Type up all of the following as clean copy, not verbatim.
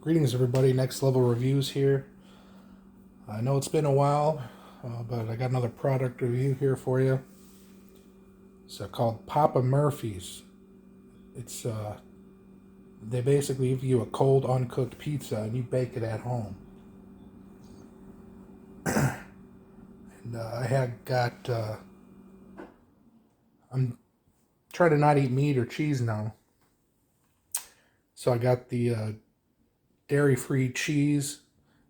Greetings everybody, Next Level Reviews here. I know it's been a while, but I got another product review here for you. It's called Papa Murphy's. It's they basically give you a cold, uncooked pizza and you bake it at home. And I had got, I'm trying to not eat meat or cheese now. So I got the dairy-free cheese,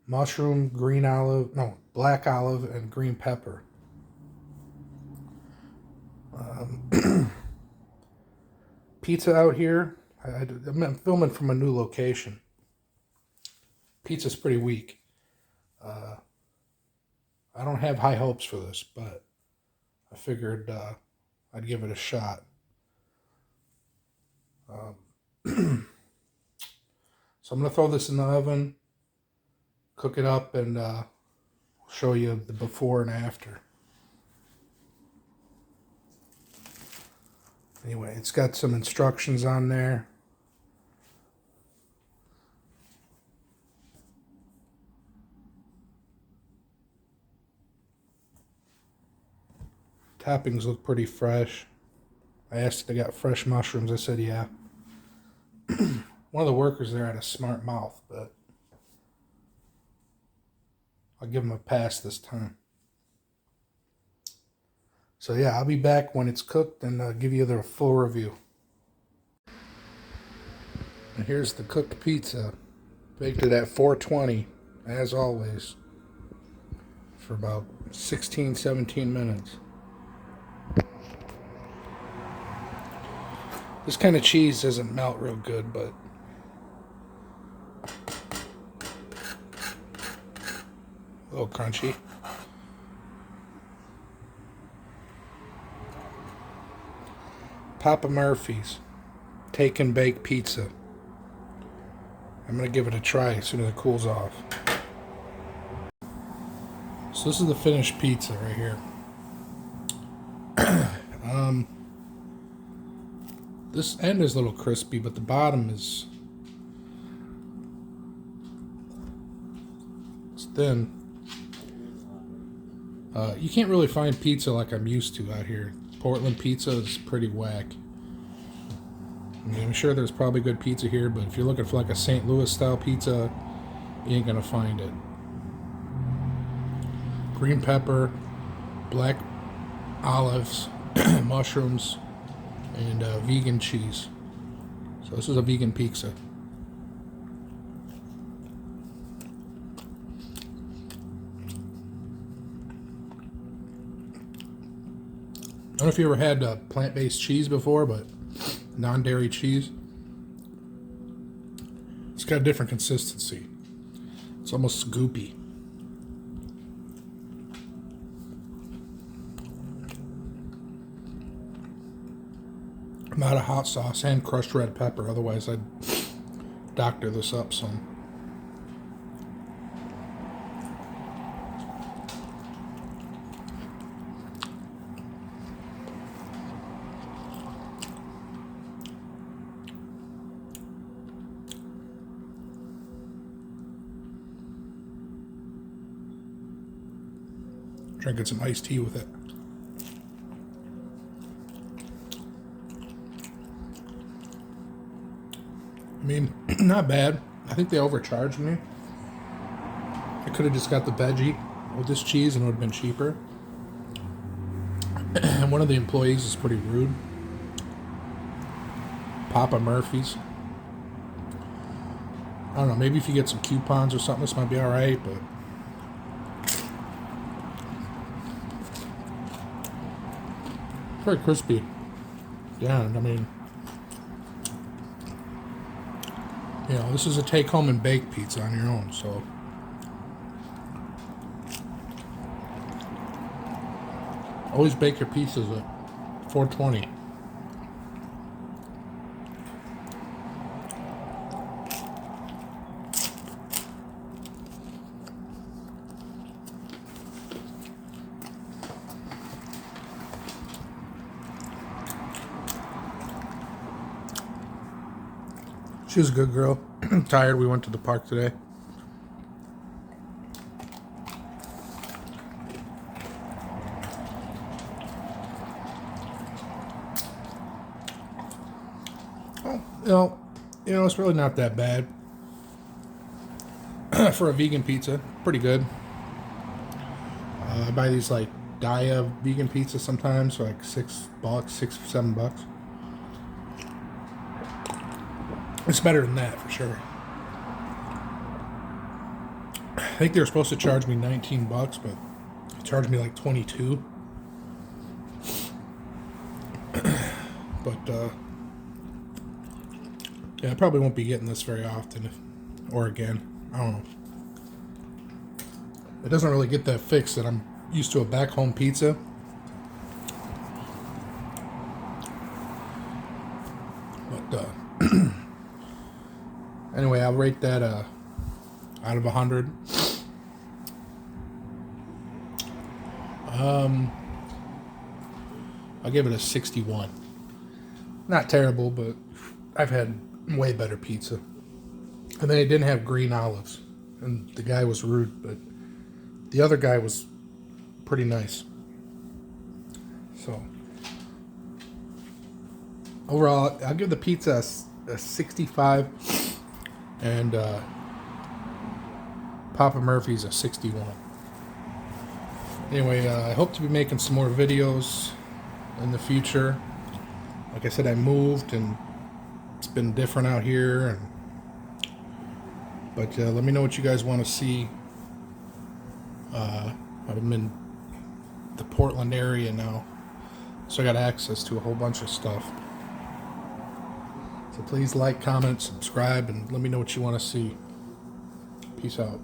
mushroom, black olive, and green pepper. Pizza out here, I'm filming from a new location. Pizza's pretty weak. I don't have high hopes for this, but I figured I'd give it a shot. So I'm going to throw this in the oven, cook it up, and show you the before and after. Anyway, it's got some instructions on there. Toppings look pretty fresh. I asked if they got fresh mushrooms. They said yeah. One of the workers there had a smart mouth, but I'll give him a pass this time. So yeah, I'll be back when it's cooked and give you the full review. And here's the cooked pizza. Baked it at 420, as always, for about 16, 17 minutes. This kind of cheese doesn't melt real good, but a little crunchy. Papa Murphy's Take and Bake Pizza. I'm going to give it a try as soon as it cools off. So this is the finished pizza right here. This end is a little crispy, but the bottom is thin. You can't really find pizza like I'm used to out here. Portland pizza is pretty whack. I mean, I'm sure there's probably good pizza here, but if you're looking for like a St. Louis style pizza, you ain't gonna find it. Green pepper, black olives, mushrooms, and vegan cheese. So this is a vegan pizza. I don't know if you ever had plant-based cheese before, but non-dairy cheese. It's got a different consistency. It's almost scoopy. I'm out of hot sauce and crushed red pepper, otherwise I'd doctor this up some. Drinking some iced tea with it. I mean, not bad. I think they overcharged me. I could have just got the veggie with this cheese and it would have been cheaper. And one of the employees is pretty rude. Papa Murphy's. I don't know, maybe if you get some coupons or something, this might be alright, but very crispy. Yeah, I mean, you know, this is a take-home and bake pizza on your own, so. Always bake your pizzas at 420. She was a good girl. Tired. We went to the park today. Oh, it's really not that bad for a vegan pizza. Pretty good. I buy these like Daya vegan pizzas sometimes for like $6, $7. It's better than that for sure. I think they were supposed to charge me $19, but they charged me like 22. But yeah, I probably won't be getting this very often, or again. I don't know. It doesn't really get that fix that I'm used to a back home pizza. But anyway, I'll rate that out of 100. I'll give it a 61. Not terrible, but I've had way better pizza. And then it didn't have green olives. And the guy was rude, but the other guy was pretty nice. So, overall, I'll give the pizza a 65. And Papa Murphy's a 61. Anyway, I hope to be making some more videos in the future. Like I said, I moved and it's been different out here. But let me know what you guys want to see. I'm in the Portland area now, so I got access to a whole bunch of stuff. So please like, comment, subscribe, and let me know what you want to see. Peace out.